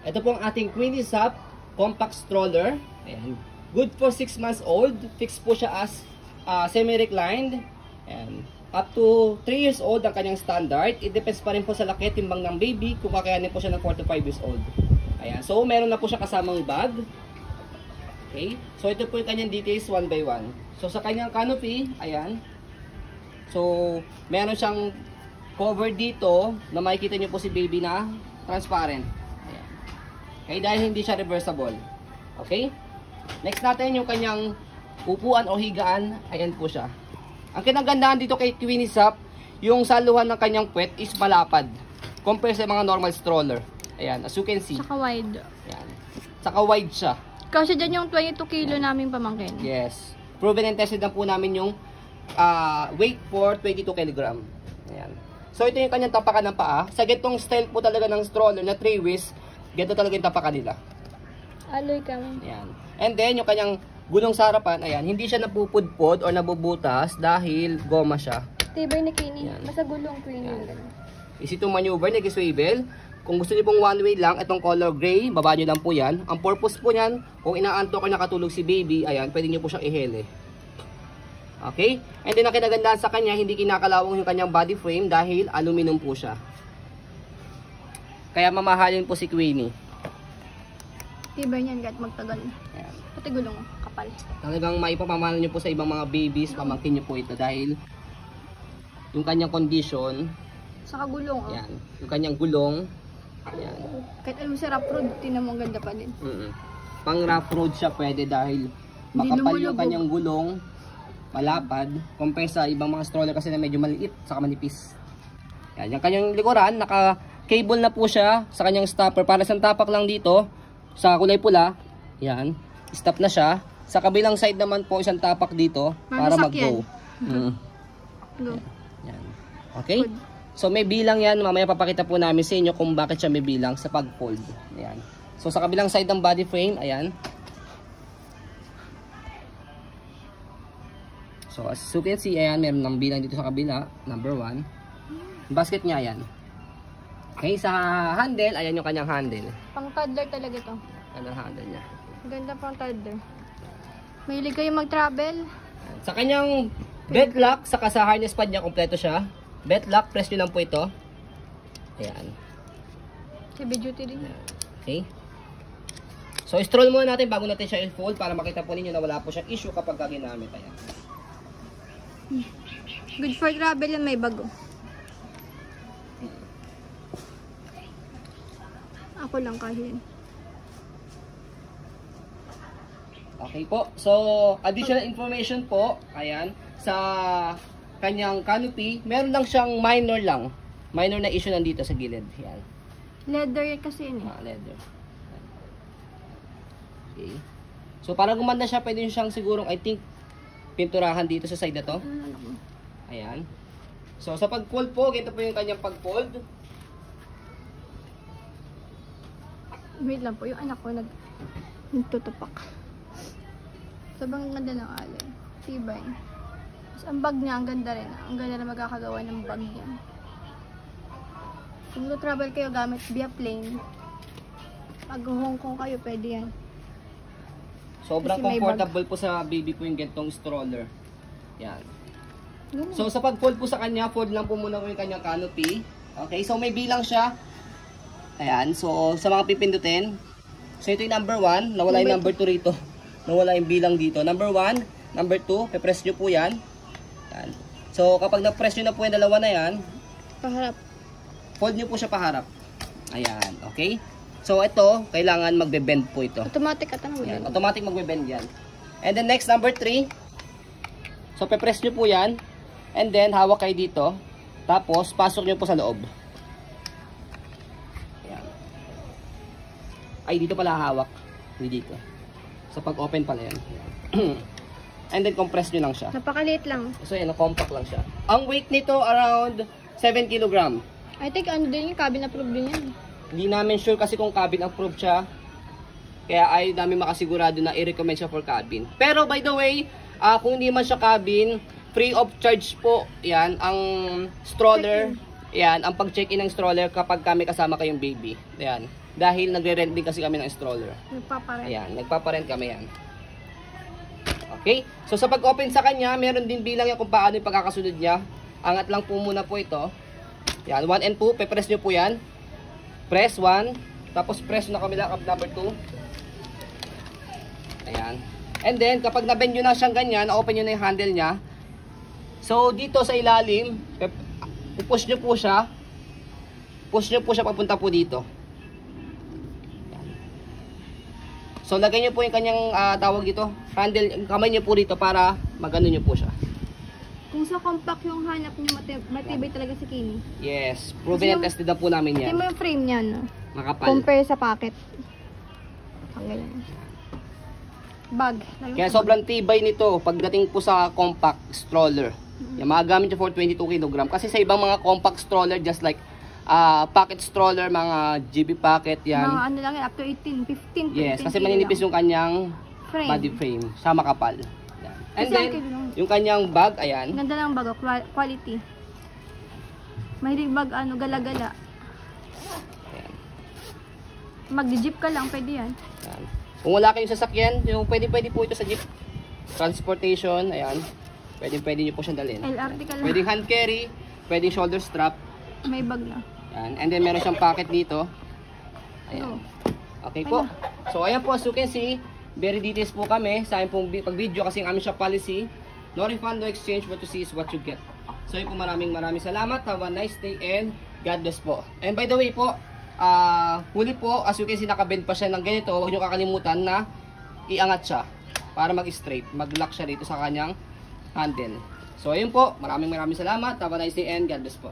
Ito po ang ating Queenie Sap compact stroller. Ayan. Good for 6 months old. Fixed po siya as semi-reclined. Ayan. Up to 3 years old ang kanyang standard. It depends pa rin po sa laki timbang ng baby kung kakayanin po siya ng 4 to 5 years old. Ayan. So, meron na po siya kasamang bag. Okay. So, ito po yung kanyang details one by one. So, sa kanyang canopy, ayan. So, meron siyang cover dito na makikita nyo po si baby na transparent. Ayan. Okay, dahil hindi siya reversible. Okay. Next natin yung kanyang upuan o higaan. Ayan po siya. Ang kinagandahan dito kay Queenie Sap, yung saluhan ng kanyang puwet is malapad compare sa mga normal stroller. Ayan, as you can see. Saka wide. Ayan. Saka wide siya. Kasi dyan yung 22 kilo namin pamangkin. Yes. Proven and tested na po namin yung weight for 22 kg. Ayan. So ito yung kanyang tapakan ng paa. Sa ganitong style po talaga ng stroller na 3-ways, ganito talaga yung tapakan nila. Aloy kami. Ayan. And then yung kanyang gulong sa harapan, ayan, hindi siya napupudpod o nabubutas dahil goma siya. Tibay ni Queenie. Ayan. Basta gulong Queenie. Easy to maneuver, nag-swivel. Kung gusto niyo pong one way lang, itong color gray, baba niyo lang po yan. Ang purpose po niyan, kung inaantok o nakatulog si baby, ayan, pwede niyo po siyang ihele. Okay? And then ang kinagandahan sa kanya, hindi kinakalawang yung kanyang body frame dahil aluminum po siya. Kaya mamahalin po si Queenie. Tibay niyan kahit magtagal. Ayan. Pati gulong kapal. Talagang maipapamahal niyo po sa ibang mga babies, pamangkin niyo po ito dahil yung kanyang condition, Saka gulong. Oh. ayan, yung kanyang gulong, ayan. Kahit alam mo sa rough road, tinan mo ang ganda pa din. Pang rough road siya pwede dahil makapal yung kanyang gulong, malapad, compare sa ibang mga stroller kasi na medyo maliit, saka manipis. Yan, yung kanyang likuran, naka-cable na po siya sa kanyang stopper. Para sa tapak lang dito, sa kulay pula, yan, stop na siya. Sa kabilang side naman po, isang tapak dito, para mag-go. Go. Yan. Okay? So may bilang yan, mamaya papakita po namin sa inyo kung bakit siya may bilang sa pag-fold. Ayan. So sa kabilang side ng body frame, ayan. So as you can see, ayan, meron ng bilang dito sa kabila, number 1. Basket niya, ayan. Okay, sa handle, ayan yung kanyang handle. Pang toddler talaga to. Ayan ang handle niya. Ganda pang toddler. Mahilig kayo mag-travel? Ayan. Sa kanyang belt lock, saka sa harness pad niya, kompleto siya. Belt lock, press nyo lang po ito. Ayan. Heavy duty din. Okay. So, stroll muna natin bago natin siya i-fold para makita po ninyo na wala po siyang issue kapag ginamit. Ayan. Good for travel yan, may bago. Ako lang kahit. Okay po. So, additional information po, ayan, sa kanyang canopy, meron lang siyang minor na issue nandito sa gilid. Ayan. Leather kasi yun eh. Leather. Okay. So, para gumanda siya, pwede siyang sigurong, I think, pinturahan dito sa side na to. Ayan. So, sa pag-fold po, ganito po yung kanyang pag-fold. Wait lang po, yung anak ko nagtutupak. Sabang ganda ng alay. Tibay. Tapos ang bag niya, ang ganda rin. Ang ganda na magkakagawa ng bag niya. Kung travel kayo gamit via plane, pag Hong Kong kayo, pwede yan. Sobrang comfortable po sa baby ko yung gantong stroller. Yan. Ganun. So, sa pag-fold po sa kanya, fold lang po muna po yung kanyang canopy. Okay, so may bilang siya. Ayan, so sa mga pipindutin. So, ito yung number 1. Nawala yung number 2 rito. Nawala yung bilang dito. Number 1, number 2, pe-press nyo po yan. Yan. So, kapag na-press nyo na po yung dalawa na yan, Paharap. fold nyo po siya paharap. Ayan, okay? So, ito, kailangan magbe-bend po ito. Automatic at ano Ayan, automatic magbe-bend yan. And then next, number 3. So, pe-press nyo po yan. And then, hawak kayo dito. Tapos, pasok nyo po sa loob. Ayan. Ay, dito pala hawak. Hindi dito. So, pag-open pala yan. And then, compress nyo lang siya. Napakaliit lang. So, yan, compact lang siya. Ang weight nito, around 7 kg. I think ano din yung cabin approved din yan. Hindi namin sure kasi kung cabin approved siya. Kaya ay namin makasigurado na i-recommend siya for cabin. Pero by the way, kung hindi man siya cabin, free of charge po yan ang stroller Yan, ang pag-check-in ng stroller kapag kami kasama kayong baby. Yan. Dahil nagre-rent din kasi kami ng stroller. Nagpaparent. Ayan, nagpaparent kami yan. Okay? So sa pag-open sa kanya, meron din bilang yan kung paano yung pagkakasunod niya. Angat lang po muna po ito. Yan, 1 and 2. Pe-press nyo po yan. Press 1. Tapos press na kami lang number 2. Ayan. And then, kapag na-bend nyo na siyang ganyan, na-open nyo na yung handle niya. So, dito sa ilalim, push nyo po siya. Push nyo po siya papunta po dito. Ayan. So, lagay nyo po yung kanyang tawag dito. Handle, kamay nyo po dito para magano nyo po siya. Kung sa compact yung hanap niyo, matibay talaga si Kimi. Yes. Proven and tested na po namin yan. Tingnan mo yung frame niya, no? Makapal. Compare sa packet. Ang ganyan. Bag. Kaya sobrang tibay nito pagdating po sa compact stroller. Yan, magagamit nyo for 22 kg. Kasi sa ibang mga compact stroller, just like pocket stroller, mga GB pocket, yan. Mga ano lang yan, up to 18, 15, Yes, 15 kasi maninipis yung kanyang frame. body frame sa makapal. Yan. And Kasi then, yung kanyang bag, ayan. Ganda ng bag, quality. Mahilig bag, ano, gala-gala. Ayan. Mag-jeep ka lang, pwede yan. Ayan. Kung wala kayong sasakyan, yung pwede po ito sa jeep. Transportation, ayan. Pwede nyo po siyang dalhin. LRT ka lang. Pwedeng hand carry, pwedeng shoulder strap. May bag na. Ayan. And then meron siyang pocket dito. Ayan. Okay po. So ayan po, as you can see, very details po kami sa aming pong pag-video kasi ang aming shop policy, no refund, no exchange, what you see is what you get. So yun po, maraming salamat. Have a nice day and God bless po. And by the way po, huli po, as you can see, nakabend pa siya ng ganito. Huwag nyo kakalimutan na iangat siya para mag-straight. Mag-lock siya dito sa kanyang handle. So ayun po, maraming salamat. Have a nice day and God bless po.